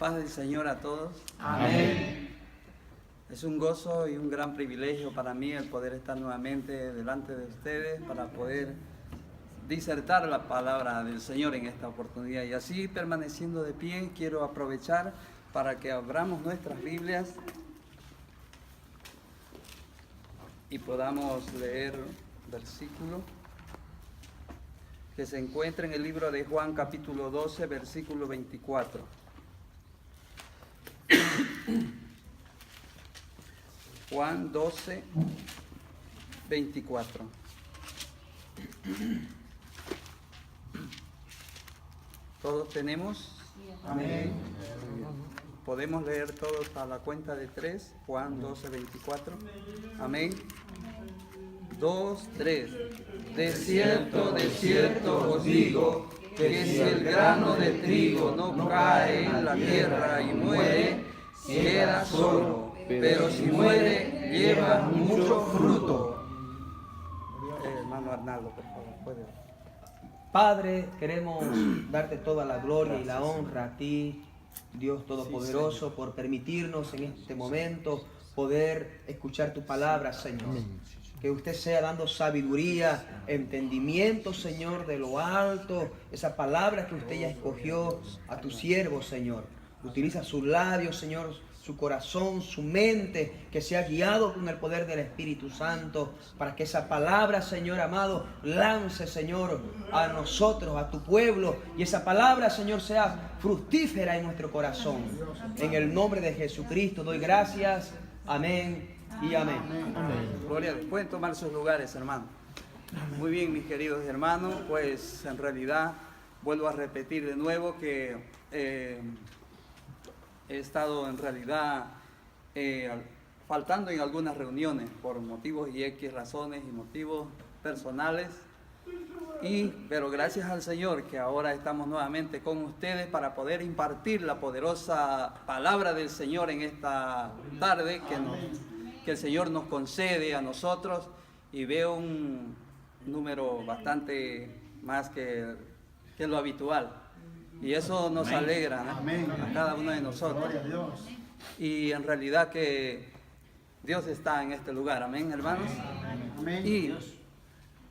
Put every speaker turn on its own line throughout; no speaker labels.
paz del Señor a todos.
Amén.
Es un gozo y un gran privilegio para mí el poder estar nuevamente delante de ustedes para poder disertar la palabra del Señor en esta oportunidad. Y así, permaneciendo de pie, quiero aprovechar para que abramos nuestras Biblias y podamos leer versículo que se encuentra en el libro de Juan capítulo 12, versículo 24. Juan 12, 24. ¿Todos tenemos?
Amén.
¿Podemos leer todos a la cuenta de 3? Juan 12, 24. Amén. 2, 3. De cierto os digo, que si el grano de trigo no cae en la tierra y muere, queda solo, pero si muere, lleva mucho fruto. Hermano Arnaldo, por favor, puede.
Padre, queremos darte toda la gloria y la honra a ti, Dios Todopoderoso, por permitirnos en este momento poder escuchar tu palabra, Señor. Que usted sea dando sabiduría, entendimiento, Señor, de lo alto, esa palabra que usted ya escogió a tu siervo, Señor. Utiliza sus labios, Señor, su corazón, su mente, que sea guiado con el poder del Espíritu Santo, para que esa palabra, Señor amado, lance, Señor, a nosotros, a tu pueblo, y esa palabra, Señor, sea fructífera en nuestro corazón. En el nombre de Jesucristo doy gracias. Amén y amén.
Amén. Gloria a Dios. Pueden tomar sus lugares, hermano. Muy bien, mis queridos hermanos, pues en realidad vuelvo a repetir de nuevo que he estado en realidad faltando en algunas reuniones por motivos y X razones y motivos personales. Pero gracias al Señor que ahora estamos nuevamente con ustedes para poder impartir la poderosa palabra del Señor en esta tarde que el Señor nos concede a nosotros, y veo un número bastante más que lo habitual. Y eso nos alegra, ¿no? A cada uno de nosotros. Y en realidad que Dios está en este lugar. Amén, hermanos. Y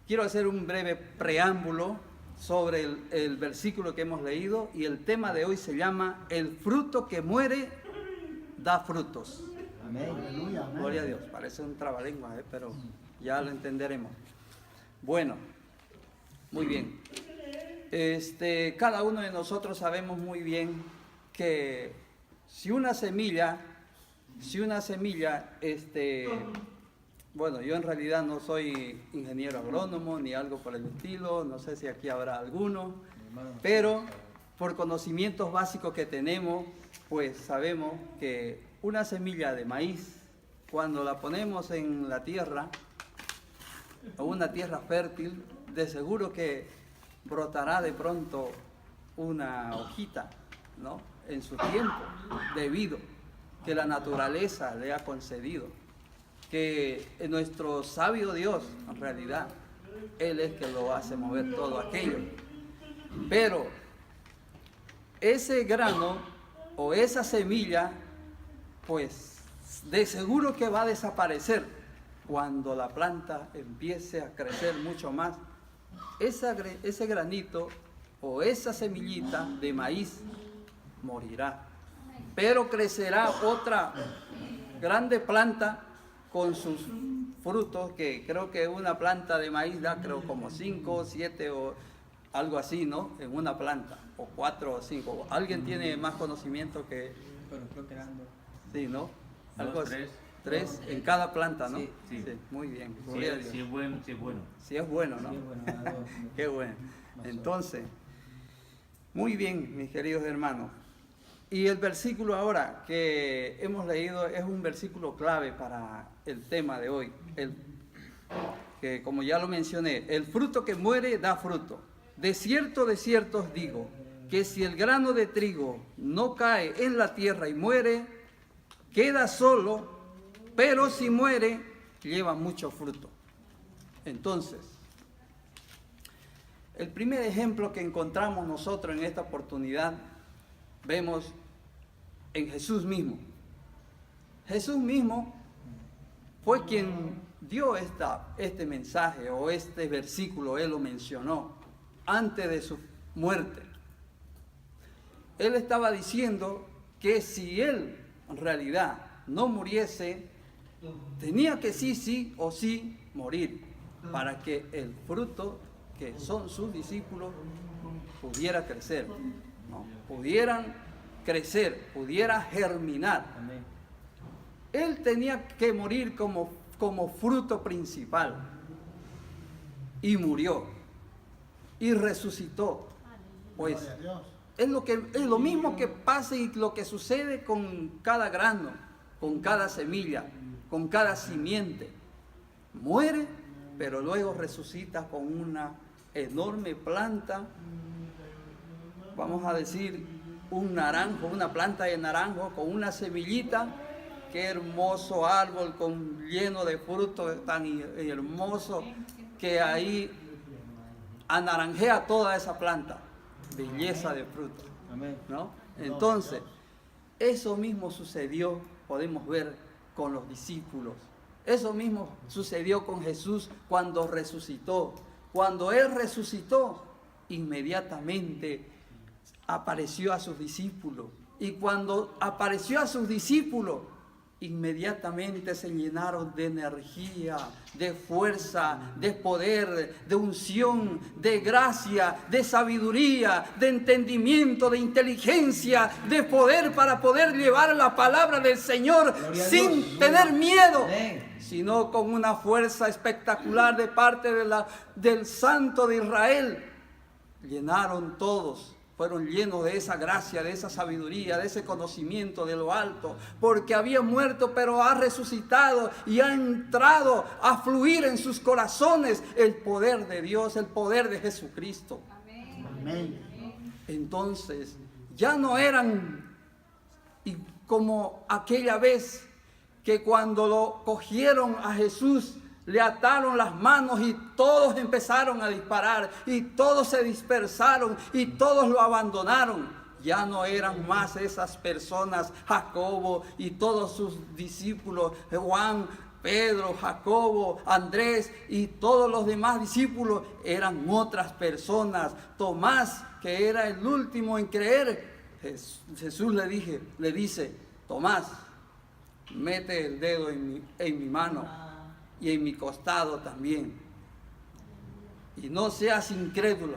quiero hacer un breve preámbulo sobre el versículo que hemos leído. Y el tema de hoy se llama: el fruto que muere da frutos.
Amén.
Gloria a Dios. Parece un trabalenguas, pero ya lo entenderemos. Bueno, muy bien. Cada uno de nosotros sabemos muy bien que si una semilla, bueno, yo en realidad no soy ingeniero agrónomo ni algo por el estilo, no sé si aquí habrá alguno, pero por conocimientos básicos que tenemos, pues sabemos que una semilla de maíz, cuando la ponemos en la tierra, o una tierra fértil, de seguro que brotará de pronto una hojita, ¿no? En su tiempo, debido que la naturaleza le ha concedido, que nuestro sabio Dios, en realidad, Él es que lo hace mover todo aquello. Pero ese grano o esa semilla, pues de seguro que va a desaparecer cuando la planta empiece a crecer mucho más. Ese granito o esa semillita de maíz morirá, pero crecerá otra grande planta con sus frutos, que creo que una planta de maíz da como 5, 7 o algo así, ¿no? En una planta, o 4 o 5. ¿Alguien tiene más conocimiento que...?
Bueno, creo que eran dos.
Sí, ¿no? Algo así.
3
en cada planta, ¿no?
Sí.
Muy bien.
Si es bueno.
Si es bueno, ¿no?
Sí, bueno,
Qué bueno. Entonces, muy bien, mis queridos hermanos. Y el versículo ahora que hemos leído es un versículo clave para el tema de hoy. Que como ya lo mencioné, el fruto que muere da fruto. De cierto os digo, que si el grano de trigo no cae en la tierra y muere, queda solo, pero si muere, lleva mucho fruto. Entonces, el primer ejemplo que encontramos nosotros en esta oportunidad, vemos en Jesús mismo. Jesús mismo fue quien dio este mensaje o este versículo, Él lo mencionó antes de su muerte. Él estaba diciendo que si Él en realidad no muriese, tenía que sí o sí morir para que el fruto que son sus discípulos pudiera crecer, ¿no? Pudieran crecer, pudiera germinar.
Amén.
Él tenía que morir como fruto principal y murió y resucitó. Pues es lo mismo que pasa y lo que sucede con cada grano, con cada semilla, con cada simiente. Muere, pero luego resucita con una enorme planta, vamos a decir un naranjo, una planta de naranjo con una semillita. Qué hermoso árbol lleno de frutos tan hermoso que ahí anaranjea toda esa planta. Belleza de fruto, ¿no? Entonces, eso mismo sucedió, podemos ver, con los discípulos. Eso mismo sucedió con Jesús cuando resucitó. Cuando Él resucitó, inmediatamente apareció a sus discípulos. Y cuando apareció a sus discípulos, inmediatamente se llenaron de energía, de fuerza, de poder, de unción, de gracia, de sabiduría, de entendimiento, de inteligencia, de poder para poder llevar la palabra del Señor sin tener miedo, sino con una fuerza espectacular de parte del Santo de Israel. Llenaron todos. Fueron llenos de esa gracia, de esa sabiduría, de ese conocimiento de lo alto, porque había muerto, pero ha resucitado y ha entrado a fluir en sus corazones el poder de Dios, el poder de Jesucristo. Amén. Entonces, ya no eran como aquella vez que cuando lo cogieron a Jesús, le ataron las manos y todos empezaron a disparar y todos se dispersaron y todos lo abandonaron. Ya no eran más esas personas, Jacobo y todos sus discípulos, Juan, Pedro, Jacobo, Andrés y todos los demás discípulos, eran otras personas. Tomás, que era el último en creer, Jesús le dice, Tomás, mete el dedo en mi mano y en mi costado también. Y no seas incrédulo,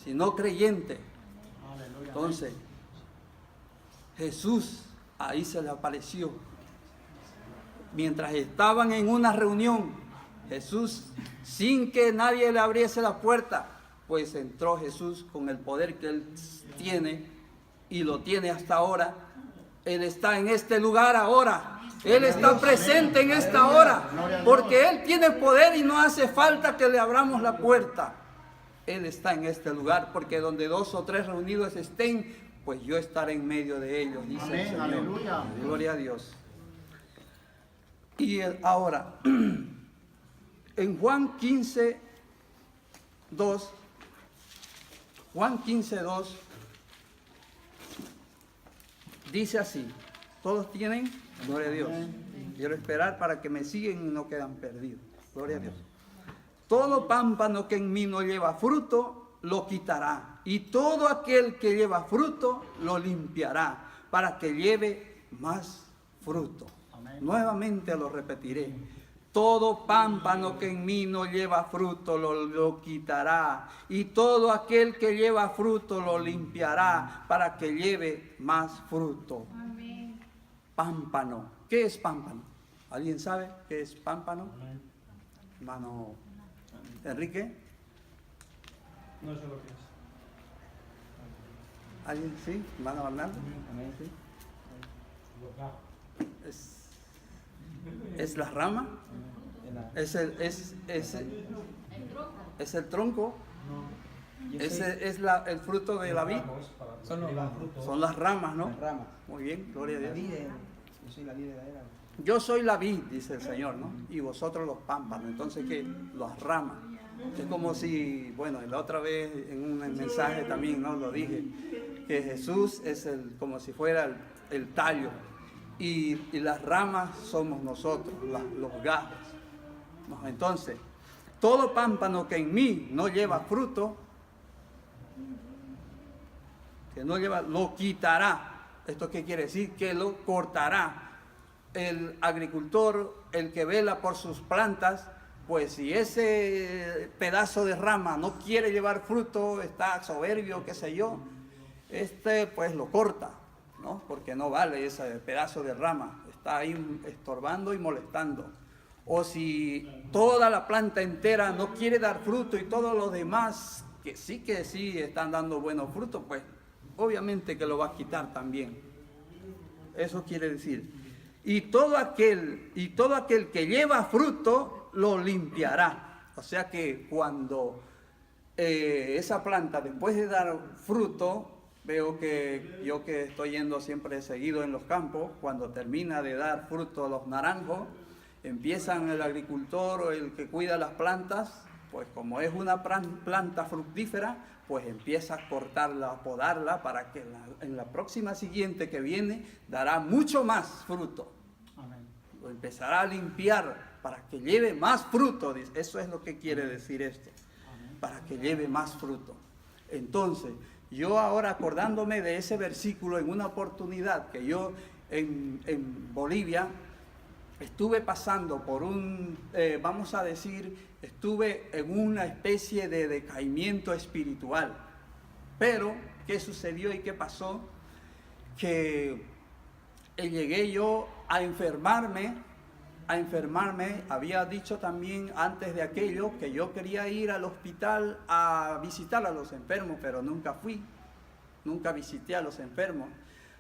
sino creyente. Entonces, Jesús ahí se le apareció. Mientras estaban en una reunión, Jesús, sin que nadie le abriese la puerta, pues entró Jesús con el poder que Él tiene y lo tiene hasta ahora. Él está en este lugar ahora. Él está presente en esta hora, porque Él tiene poder y no hace falta que le abramos la puerta. Él está en este lugar, porque donde 2 o 3 reunidos estén, pues yo estaré en medio de ellos, dice el Señor. Aleluya. Gloria a Dios. Y ahora, en Juan 15, 2, dice así, ¿todos tienen? Gloria a Dios. Quiero esperar para que me sigan y no quedan perdidos. Gloria a Dios. Todo pámpano que en mí no lleva fruto, lo quitará. Y todo aquel que lleva fruto, lo limpiará, para que lleve más fruto. Amén. Nuevamente lo repetiré. Todo pámpano que en mí no lleva fruto, lo quitará. Y todo aquel que lleva fruto, lo limpiará, para que lleve más fruto. Amén. Pámpano. ¿Qué es pámpano? ¿Alguien sabe qué es pámpano? Hermano Enrique.
No sé lo que es.
¿Alguien? ¿Sí? Hermano Bernardo. ¿Sí? Es la rama. Es el tronco. Es el fruto de la vid. Son las ramas, ¿no?
Las ramas.
Muy bien, gloria a Dios.
Yo soy la vid de la era.
Yo soy la vid, dice el Señor, ¿no? Y vosotros los pámpanos. Entonces, ¿qué? Las ramas. Es como si, bueno, la otra vez en un mensaje también, ¿no? Lo dije, que Jesús es como si fuera el tallo y las ramas somos nosotros, los gajos, ¿no? Entonces, todo pámpano que en mí no lleva fruto, lo quitará. ¿Esto qué quiere decir? Que lo cortará. El agricultor, el que vela por sus plantas, pues si ese pedazo de rama no quiere llevar fruto, está soberbio, qué sé yo, pues lo corta, ¿no? Porque no vale ese pedazo de rama, está ahí estorbando y molestando. O si toda la planta entera no quiere dar fruto y todos los demás que sí están dando buenos frutos, pues obviamente que lo va a quitar también. Eso quiere decir. Y todo aquel que lleva fruto lo limpiará. O sea que cuando esa planta, después de dar fruto, veo que yo que estoy yendo siempre seguido en los campos, cuando termina de dar fruto los naranjos, empiezan el agricultor o el que cuida las plantas, pues como es una planta fructífera, pues empieza a cortarla, a podarla para que en la próxima siguiente que viene dará mucho más fruto.
Amén.
Lo empezará a limpiar para que lleve más fruto. Eso es lo que quiere decir esto, para que lleve más fruto. Entonces, yo ahora acordándome de ese versículo en una oportunidad que yo en Bolivia estuve pasando por estuve en una especie de decaimiento espiritual. Pero, ¿qué sucedió y qué pasó? Que llegué yo a enfermarme, había dicho también antes de aquello que yo quería ir al hospital a visitar a los enfermos, pero nunca visité a los enfermos.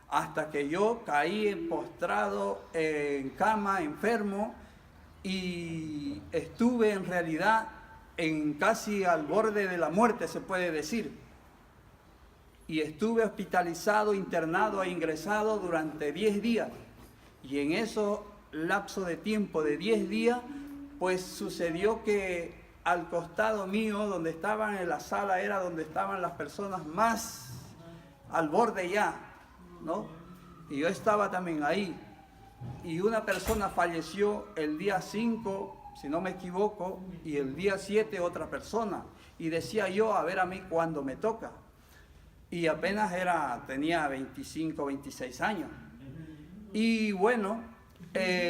Hasta que yo caí postrado en cama, enfermo, y estuve en realidad casi al borde de la muerte, se puede decir. Y estuve hospitalizado, internado e ingresado durante 10 días. Y en ese lapso de tiempo de 10 días, pues sucedió que al costado mío, donde estaban en la sala, era donde estaban las personas más al borde ya, ¿no? Y yo estaba también ahí. Y una persona falleció el día 5, si no me equivoco, y el día 7 otra persona. Y decía yo, a ver a mí cuándo me toca. Y apenas tenía 25, 26 años. Y bueno,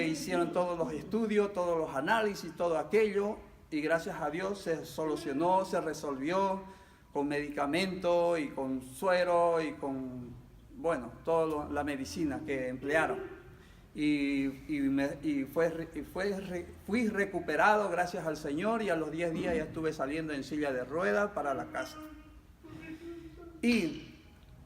hicieron todos los estudios, todos los análisis, todo aquello. Y gracias a Dios se solucionó, se resolvió con medicamento y con suero y con, bueno, toda la medicina que emplearon. Fui recuperado gracias al Señor, y a los 10 días ya estuve saliendo en silla de ruedas para la casa. Y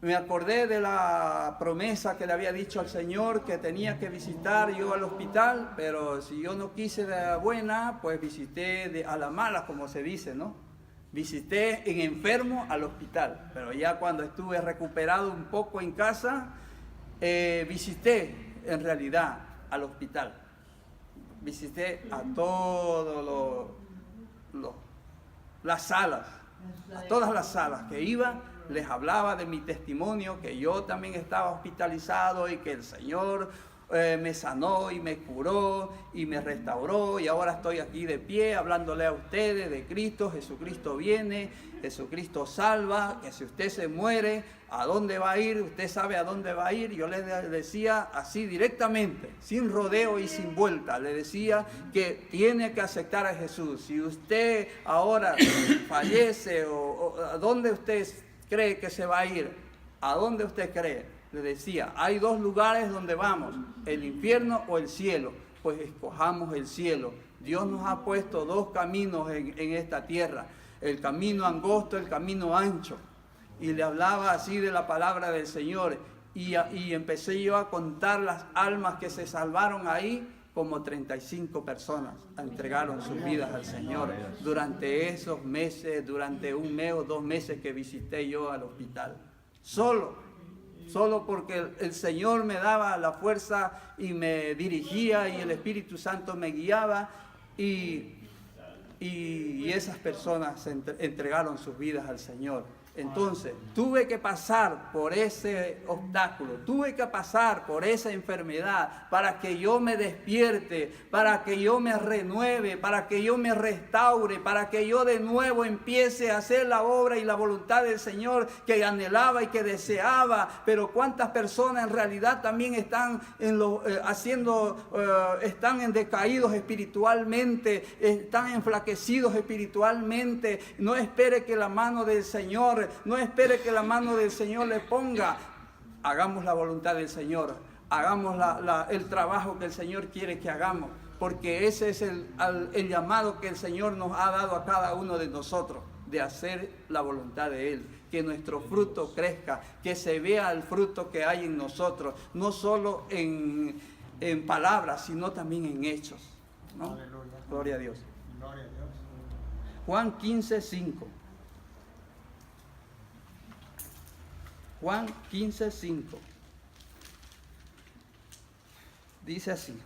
me acordé de la promesa que le había dicho al Señor que tenía que visitar yo al hospital, pero si yo no quise de la buena, pues visité a la mala, como se dice, ¿no? Visité en enfermo al hospital, pero ya cuando estuve recuperado un poco en casa, visité en realidad al hospital. Visité a todas las salas, a todas las salas que iba, les hablaba de mi testimonio, que yo también estaba hospitalizado y que el Señor me sanó y me curó y me restauró, y ahora estoy aquí de pie hablándole a ustedes de Cristo. Jesucristo viene, Jesucristo salva, que si usted se muere, ¿a dónde va a ir? Usted sabe a dónde va a ir. Yo le decía así directamente, sin rodeo y sin vuelta, le decía que tiene que aceptar a Jesús. Si usted ahora fallece, o ¿a dónde usted cree que se va a ir? ¿A dónde usted cree? Le decía, hay 2 lugares donde vamos, el infierno o el cielo. Pues escojamos el cielo. Dios nos ha puesto 2 caminos en esta tierra, el camino angosto, el camino ancho. Y le hablaba así de la palabra del Señor, y empecé yo a contar las almas que se salvaron ahí. Como 35 personas entregaron sus vidas al Señor durante esos meses, durante 1 mes o 2 meses que visité yo al hospital. Solo porque el Señor me daba la fuerza y me dirigía, y el Espíritu Santo me guiaba, y y esas personas entregaron sus vidas al Señor. Entonces, tuve que pasar por ese obstáculo, tuve que pasar por esa enfermedad para que yo me despierte, para que yo me renueve, para que yo me restaure, para que yo de nuevo empiece a hacer la obra y la voluntad del Señor que anhelaba y que deseaba. Pero cuántas personas en realidad también están están decaídos espiritualmente, están enflaquecidos espiritualmente. No espere que la mano del Señor, no espere que la mano del Señor le ponga. Hagamos la voluntad del Señor, hagamos el trabajo que el Señor quiere que hagamos, porque ese es el llamado que el Señor nos ha dado a cada uno de nosotros, de hacer la voluntad de Él, que nuestro fruto crezca, que se vea el fruto que hay en nosotros, no solo en palabras, sino también en hechos, ¿no?
Aleluya.
Gloria a Dios.
Gloria a Dios.
Juan 15:5. Juan 15:5. Dice así: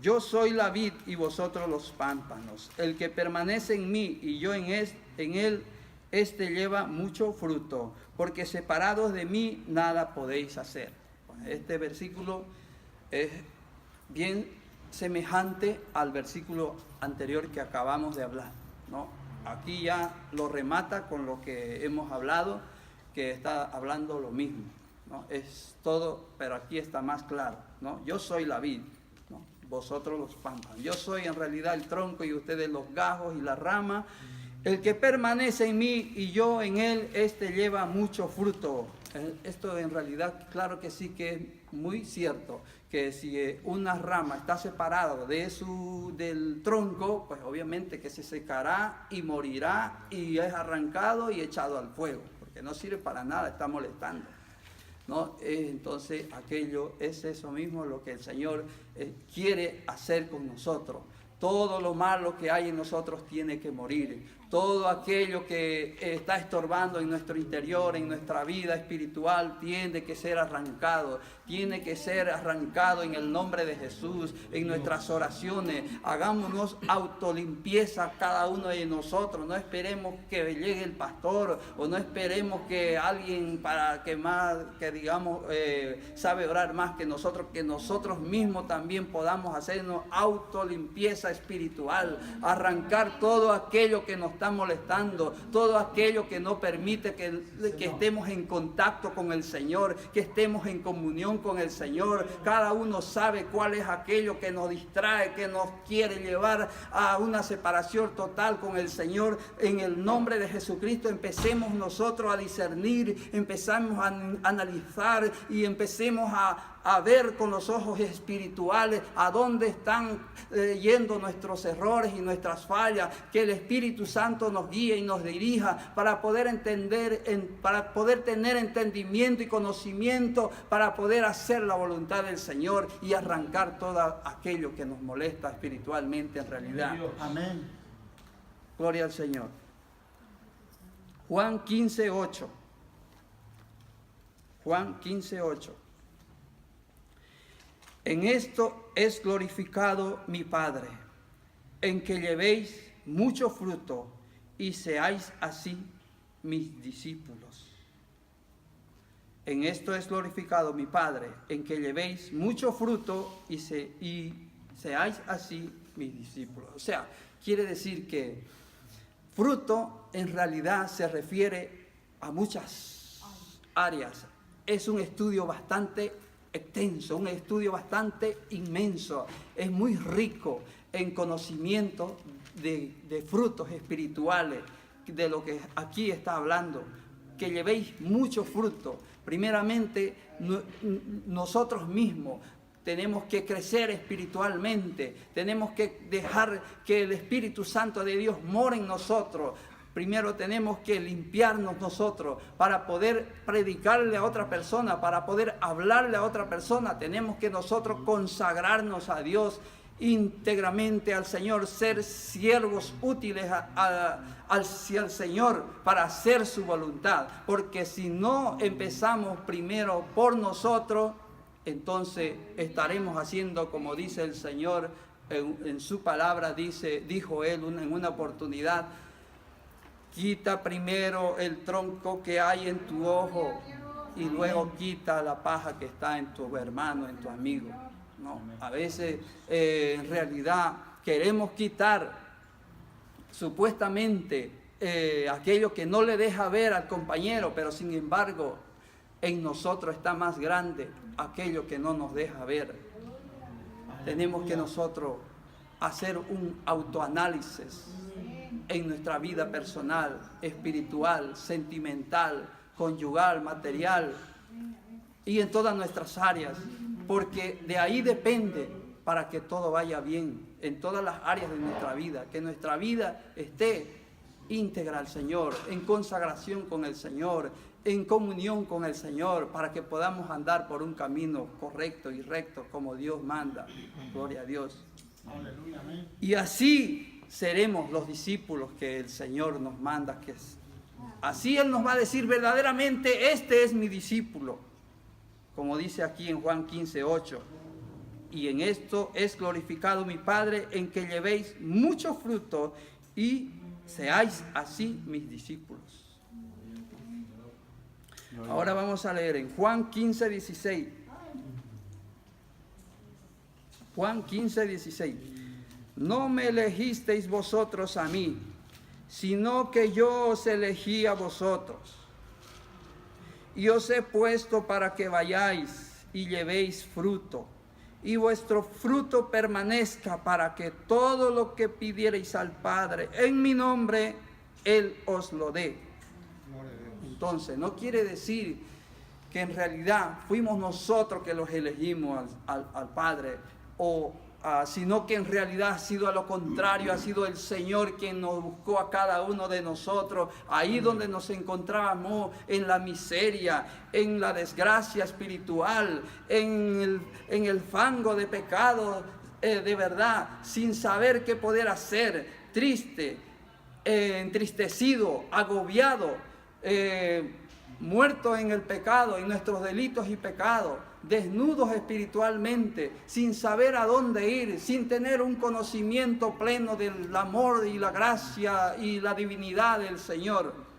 yo soy la vid y vosotros los pámpanos. El que permanece en mí y yo en él, este lleva mucho fruto, porque separados de mí nada podéis hacer. Este versículo es bien semejante al versículo anterior que acabamos de hablar, ¿no? Aquí ya lo remata con lo que hemos hablado, que está hablando lo mismo, ¿no? Es todo, pero aquí está más claro, ¿no? Yo soy la vid, ¿no? Vosotros los pámpanos. Yo soy en realidad el tronco y ustedes los gajos y la rama. El que permanece en mí y yo en él, este lleva mucho fruto. Esto en realidad, claro que sí que es muy cierto, que si una rama está separada del tronco, pues obviamente que se secará y morirá y es arrancado y echado al fuego, porque no sirve para nada, está molestando, ¿no? Entonces aquello es eso mismo lo que el Señor quiere hacer con nosotros. Todo lo malo que hay en nosotros tiene que morir. Todo aquello que está estorbando en nuestro interior, en nuestra vida espiritual, tiene que ser arrancado. Tiene que ser arrancado en el nombre de Jesús, en nuestras oraciones. Hagámonos autolimpieza cada uno de nosotros. No esperemos que llegue el pastor o no esperemos que alguien sabe orar más que nosotros mismos también podamos hacernos autolimpieza espiritual, arrancar todo aquello que nos está molestando, todo aquello que no permite que estemos en contacto con el Señor, que estemos en comunión con el Señor. Cada uno sabe cuál es aquello que nos distrae, que nos quiere llevar a una separación total con el Señor. En el nombre de Jesucristo empecemos nosotros a discernir, empezamos a analizar y empecemos a ver con los ojos espirituales a dónde están yendo nuestros errores y nuestras fallas, que el Espíritu Santo nos guíe y nos dirija para poder entender, para poder tener entendimiento y conocimiento, para poder hacer la voluntad del Señor y arrancar todo aquello que nos molesta espiritualmente en realidad.
Amén.
Gloria al Señor. Juan 15:8. Juan 15:8. En esto es glorificado mi Padre, en que llevéis mucho fruto y seáis así mis discípulos. En esto es glorificado mi Padre, en que llevéis mucho fruto y seáis así mis discípulos. O sea, quiere decir que fruto en realidad se refiere a muchas áreas. Es un estudio bastante extenso, un estudio bastante inmenso, es muy rico en conocimiento de frutos espirituales, de lo que aquí está hablando, que llevéis mucho fruto. Primeramente, nosotros mismos tenemos que crecer espiritualmente, tenemos que dejar que el Espíritu Santo de Dios more en nosotros. Primero tenemos que limpiarnos nosotros para poder predicarle a otra persona, para poder hablarle a otra persona. Tenemos que nosotros consagrarnos a Dios íntegramente al Señor, ser siervos útiles hacia el Señor para hacer su voluntad. Porque si no empezamos primero por nosotros, entonces estaremos haciendo, como dice el Señor, en su palabra dijo Él en una oportunidad: quita primero el tronco que hay en tu ojo y luego quita la paja que está en tu hermano, en tu amigo. No, a veces en realidad queremos quitar supuestamente aquello que no le deja ver al compañero, pero sin embargo en nosotros está más grande aquello que no nos deja ver. Tenemos que nosotros hacer un autoanálisis en nuestra vida personal, espiritual, sentimental, conyugal, material y en todas nuestras áreas, porque de ahí depende para que todo vaya bien en todas las áreas de nuestra vida, que nuestra vida esté íntegra al Señor, en consagración con el Señor, en comunión con el Señor, para que podamos andar por un camino correcto y recto como Dios manda. Gloria a Dios. Y así seremos los discípulos que el Señor nos manda que es. Así Él nos va a decir verdaderamente: este es mi discípulo, como dice aquí en Juan 15:8. Y en esto es glorificado mi Padre, en que llevéis mucho fruto y seáis así mis discípulos. Ahora vamos a leer en Juan 15:16. Juan 15:16. No me elegisteis vosotros a mí, sino que yo os elegí a vosotros. Y os he puesto para que vayáis y llevéis fruto, y vuestro fruto permanezca, para que todo lo que pidiereis al Padre en mi nombre, Él os lo dé. Entonces, no quiere decir que en realidad fuimos nosotros que los elegimos al Padre, sino que en realidad ha sido a lo contrario, ha sido el Señor quien nos buscó a cada uno de nosotros, ahí donde nos encontrábamos, en la miseria, en la desgracia espiritual, en el fango de pecado, de verdad, sin saber qué poder hacer, triste, entristecido, agobiado, muertos en el pecado, en nuestros delitos y pecados, desnudos espiritualmente, sin saber a dónde ir, sin tener un conocimiento pleno del amor y la gracia y la divinidad del Señor.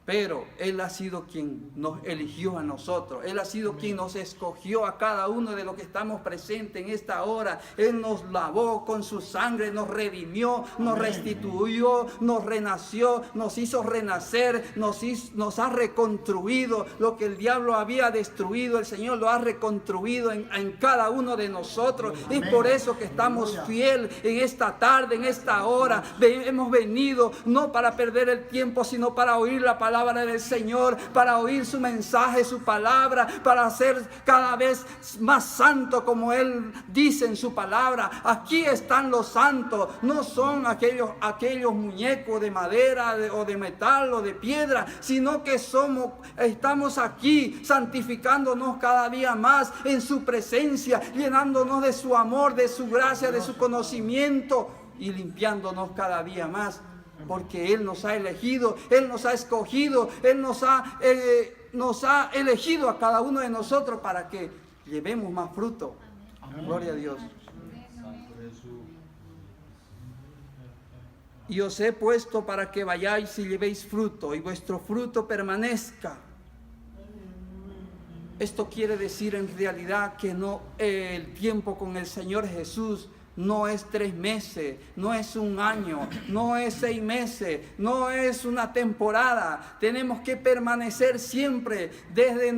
Pero Él ha sido quien nos eligió a nosotros. Él ha sido quien nos escogió a cada uno de los que estamos presentes en esta hora. Él nos lavó con su sangre, nos redimió, nos restituyó, nos renació, nos hizo renacer, nos ha reconstruido. Lo que el diablo había destruido, el Señor lo ha reconstruido en cada uno de nosotros. Es por eso que estamos fieles en esta tarde, en esta hora. Hemos venido no para perder el tiempo, sino para oír la palabra del Señor, para oír su mensaje, su palabra, para ser cada vez más santo como Él dice en su palabra. Aquí están los santos, no son aquellos muñecos de madera o de metal o de piedra, sino que estamos aquí santificándonos cada día más en su presencia, llenándonos de su amor, de su gracia, de su conocimiento y limpiándonos cada día más. Porque Él nos ha elegido, Él nos ha escogido, Él nos ha elegido a cada uno de nosotros para que llevemos más fruto. Amén. Gloria a Dios. Y os he puesto para que vayáis y llevéis fruto, y vuestro fruto permanezca. Esto quiere decir en realidad que el tiempo con el Señor Jesús no es 3 meses, no es un año, no es 6 meses, no es una temporada. Tenemos que permanecer siempre desde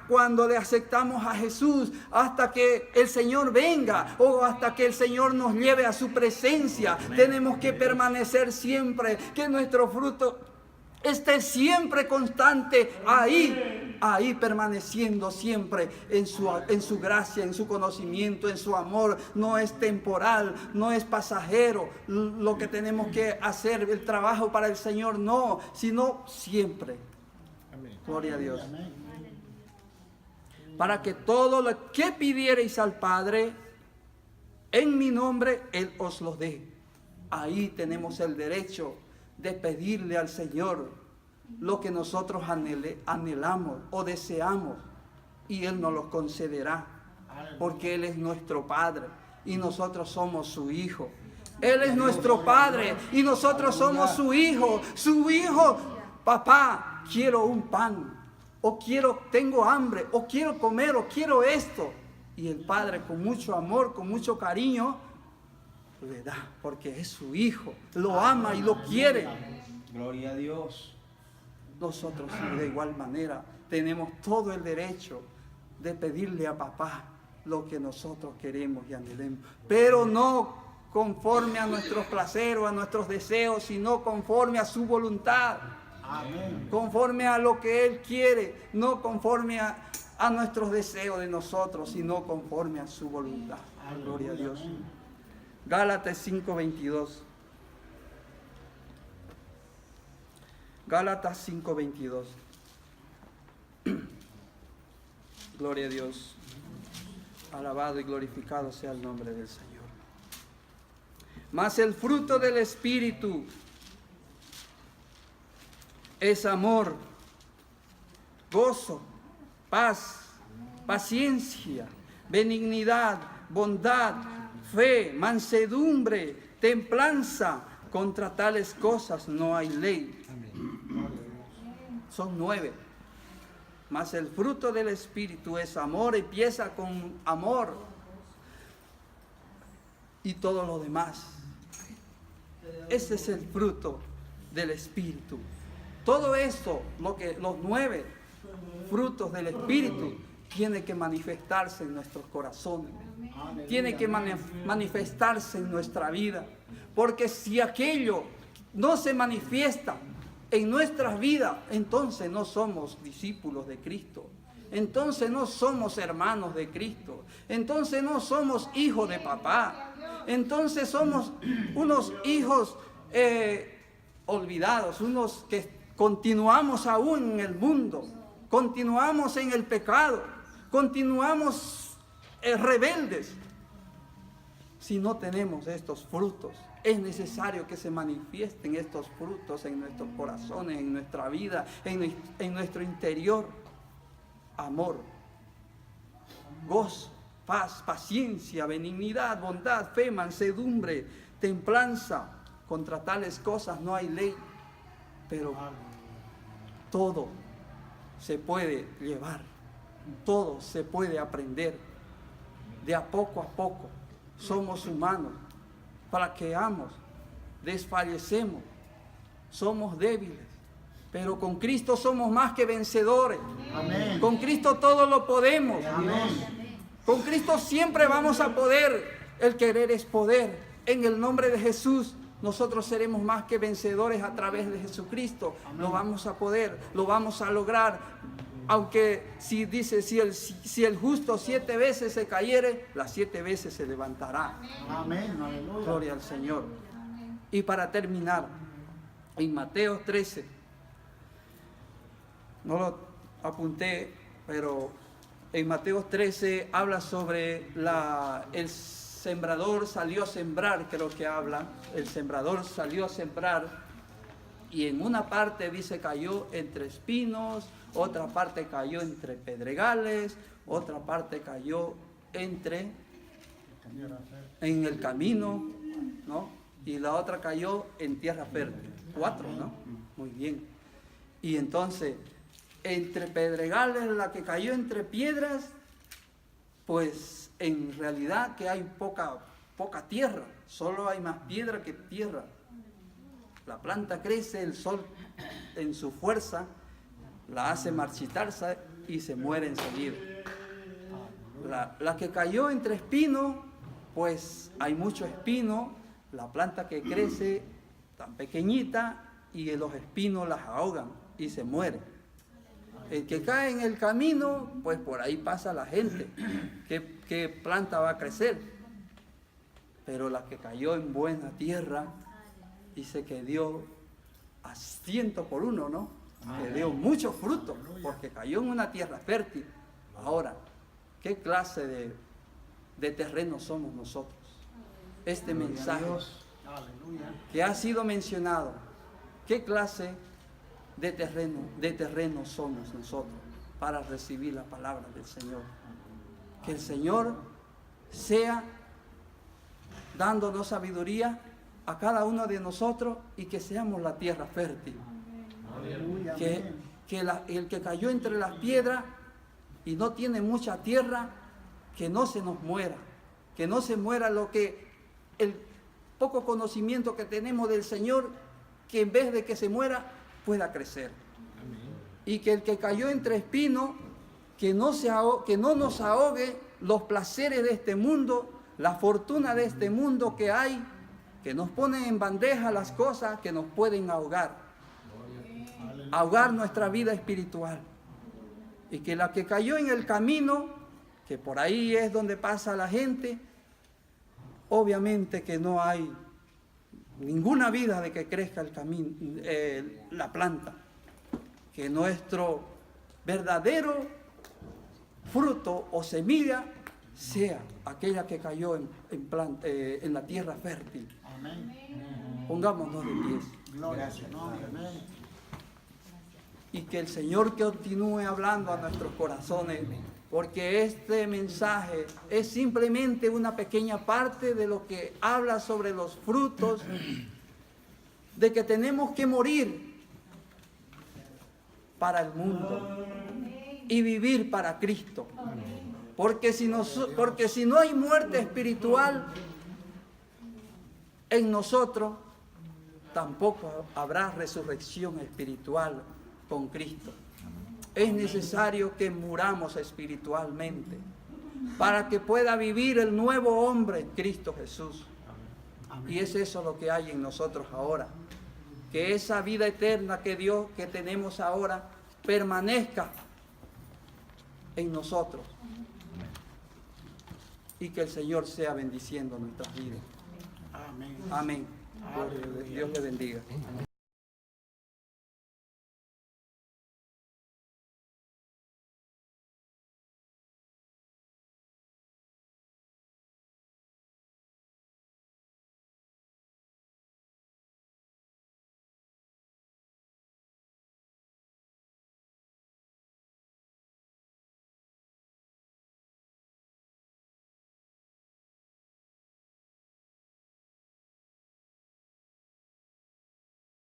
cuando le aceptamos a Jesús hasta que el Señor venga o hasta que el Señor nos lleve a su presencia. Tenemos que permanecer siempre, que nuestro fruto esté siempre constante ahí permaneciendo siempre en su gracia, en su conocimiento, en su amor. No es temporal, no es pasajero lo que tenemos que hacer, el trabajo para el Señor, no, sino siempre. Amén. Gloria a Dios. Para que todo lo que pidiereis al Padre en mi nombre, Él os lo dé. Ahí tenemos el derecho de pedirle al Señor lo que nosotros anhelamos o deseamos, y Él nos lo concederá, porque Él es nuestro Padre. y nosotros somos su hijo. Él es nuestro Padre y nosotros somos su hijo. Su hijo, papá, quiero un pan, o tengo hambre, o quiero comer, o quiero esto. Y el Padre con mucho amor, con mucho cariño, le da, porque es su hijo, lo ama y lo quiere.
Gloria a Dios.
Nosotros de igual manera tenemos todo el derecho de pedirle a papá lo que nosotros queremos y anhelemos, pero no conforme a nuestros placeres o a nuestros deseos, sino conforme a su voluntad. Amén. Conforme a lo que Él quiere, no conforme a nuestros deseos de nosotros, sino conforme a su voluntad. Gloria a Dios. Gálatas 5:22. Gálatas 5:22. Gloria a Dios. Alabado y glorificado sea el nombre del Señor. Mas el fruto del Espíritu es amor, gozo, paz, paciencia, benignidad, bondad, fe, mansedumbre, templanza. Contra tales cosas no hay ley. Son 9. Mas el fruto del Espíritu es amor, empieza con amor. Y todo lo demás. Ese es el fruto del Espíritu. Todo esto, los 9 frutos del Espíritu, tiene que manifestarse en nuestros corazones. Tiene que manifestarse en nuestra vida. Porque si aquello no se manifiesta en nuestras vidas, entonces no somos discípulos de Cristo. Entonces no somos hermanos de Cristo. Entonces no somos hijos de papá. Entonces somos unos hijos olvidados, unos que continuamos aún en el mundo, continuamos en el pecado, continuamos rebeldes. Si no tenemos estos frutos, es necesario que se manifiesten estos frutos en nuestros corazones, en nuestra vida, en nuestro interior. Amor, gozo, paz, paciencia, benignidad, bondad, fe, mansedumbre, templanza. Contra tales cosas no hay ley, pero todo se puede llevar, todo se puede aprender. De a poco, somos humanos, flaqueamos, desfallecemos, somos débiles, pero con Cristo somos más que vencedores. Amén. Con Cristo todo lo podemos. Amén. Con Cristo siempre vamos a poder. El querer es poder. En el nombre de Jesús nosotros seremos más que vencedores a través de Jesucristo. Amén. Lo vamos a poder, lo vamos a lograr. Aunque si dice, si el justo 7 veces se cayere, las 7 veces se levantará. Amén. Gloria al Señor. Y para terminar, en Mateo 13, no lo apunté, pero en Mateo 13 habla sobre el sembrador salió a sembrar, creo que habla. El sembrador salió a sembrar y en una parte dice cayó entre espinos, otra parte cayó entre pedregales, otra parte cayó en el camino, ¿no? Y la otra cayó en tierra fértil. 4, ¿no? Muy bien. Y entonces, entre pedregales, la que cayó entre piedras, pues en realidad que hay poca tierra, solo hay más piedra que tierra. La planta crece, el sol en su fuerza la hace marchitarse y se muere enseguida. La que cayó entre espinos, pues hay mucho espino, la planta que crece tan pequeñita y los espinos las ahogan y se muere. El que cae en el camino, pues por ahí pasa la gente. ¿Qué planta va a crecer? Pero la que cayó en buena tierra, dice que dio a 100 por 1, ¿no? Que dio mucho fruto, porque cayó en una tierra fértil. Ahora, ¿qué clase de terreno somos nosotros? Este mensaje que ha sido mencionado, ¿qué clase de terreno somos nosotros para recibir la palabra del Señor? Que el Señor sea dándonos sabiduría a cada uno de nosotros y que seamos la tierra fértil. El que cayó entre las piedras y no tiene mucha tierra, que no se nos muera, que no se muera el poco conocimiento que tenemos del Señor, que en vez de que se muera, pueda crecer. Y que el que cayó entre espinos, que no nos ahogue los placeres de este mundo, la fortuna de este mundo que hay, que nos ponen en bandeja las cosas que nos pueden ahogar nuestra vida espiritual. Y que la que cayó en el camino, que por ahí es donde pasa la gente, obviamente que no hay ninguna vida de que crezca el camino, la planta. Que nuestro verdadero fruto o semilla sea aquella que cayó en la tierra fértil. Amén. Pongámonos de pies.
Gracias. Amén.
Y que el Señor continúe hablando a nuestros corazones, porque este mensaje es simplemente una pequeña parte de lo que habla sobre los frutos, de que tenemos que morir para el mundo y vivir para Cristo. Porque si no hay muerte espiritual en nosotros, tampoco habrá resurrección espiritual con Cristo. Es necesario que muramos espiritualmente para que pueda vivir el nuevo hombre, Cristo Jesús. Y es eso lo que hay en nosotros ahora. Que esa vida eterna que tenemos ahora permanezca en nosotros. Y que el Señor sea bendiciendo nuestras vidas. Amén. Amén. Dios le bendiga.